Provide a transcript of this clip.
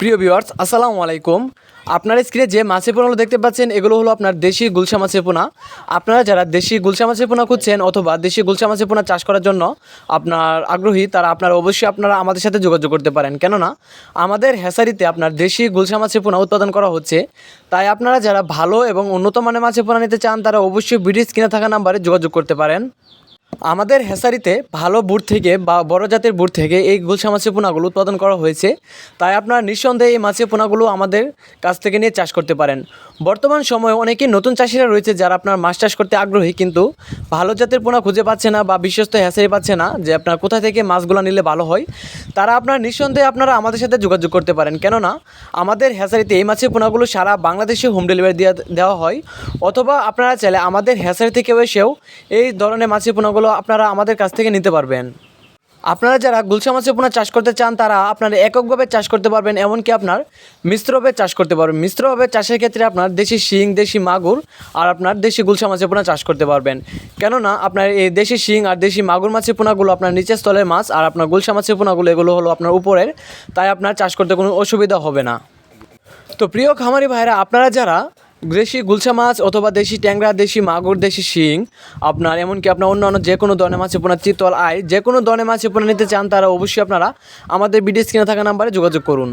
প্রিয় ভিউয়ার্স আসসালামু আলাইকুম। আপনার স্ক্রিনে যে মাছের পোনাগুলো দেখতে পাচ্ছেন এগুলো হলো আপনার দেশি গুলশা মাছের পোনা। আপনারা যারা দেশি গুলশা মাছের পোনা খুঁজছেন অথবা দেশি গুলশা মাছের পোনা চাষ করার জন্য আপনার আগ্রহী, তারা অবশ্যই আপনারা আমাদের সাথে যোগাযোগ করতে পারেন। কেননা আমাদের হ্যাচারিতে আপনার দেশি গুলশা মাছের পোনা উৎপাদন করা হচ্ছে। তাই আপনারা যারা ভালো এবং উন্নত মানের মাছের পোনা নিতে চান তারা অবশ্যই ভিডিও স্ক্রিনে থাকা নাম্বারে যোগাযোগ করতে পারেন। আমাদের হ্যাচারিতে ভালো বুট থেকে বা বড় জাতের বুট থেকে এই গুলশা মাছের পোনাগুলো উৎপাদন করা হয়েছে। তাই আপনারা নিঃসন্দেহে এই মাছের পোনাগুলো আমাদের কাছ থেকে নিয়ে চাষ করতে পারেন। বর্তমান সময়ে অনেকেই নতুন চাষিরা রয়েছে যারা আপনার মাছ চাষ করতে আগ্রহী, কিন্তু ভালো জাতের পোনা খুঁজে পাচ্ছে না বা বিশ্বস্ত হ্যাচারি পাচ্ছে না যে আপনার কোথা থেকে মাছগুলো নিলে ভালো হয়। তারা আপনার নিঃসন্দেহে আপনারা আমাদের সাথে যোগাযোগ করতে পারেন। কেননা আমাদের হ্যাচারিতে এই মাছের পোনাগুলো সারা বাংলাদেশে হোম ডেলিভারি দেওয়া হয়। অথবা আপনারা চাইলে আমাদের হ্যাচারি থেকে এসেও এই ধরনের মাছের পোনাগুলো আপনারা আমাদের কাছ থেকে নিতে পারবেন। আপনারা যারা গুলশা মাছের পোনা চাষ করতে চান তারা আপনারা এককভাবে চাষ করতে পারবেন, এমনকি আপনার মিশ্রভাবে চাষ করতে পারবেন। মিশ্রভাবে চাষের ক্ষেত্রে আপনার দেশি শিং, দেশি মাগুর আর আপনার দেশি গুলশা মাছের পোনা চাষ করতে পারবেন। কেননা আপনার এই দেশি শিং আর দেশি মাগুর মাছের পোনাগুলো আপনার নিচের স্থলের মাছ, আর আপনার গুলশা মাছের পোনাগুলো এগুলো হলো আপনার উপরের, তাই আপনার চাষ করতে কোনো অসুবিধা হবে না। তো প্রিয় খামারি ভাইরা, আপনারা যারা দেশি গুলশা মাছ অথবা দেশি ট্যাংরা, দেশি মাগুর, দেশি শিং আপনার এমনকি আপনার অন্যান্য যে কোনো ধরনের মাছের পোনা, চিতল, আই যে কোনো ধরনের মাছের পোনা নিতে চান তারা অবশ্যই আপনারা আমাদের ভিডিও স্ক্রিনে থাকা নাম্বারে যোগাযোগ করুন।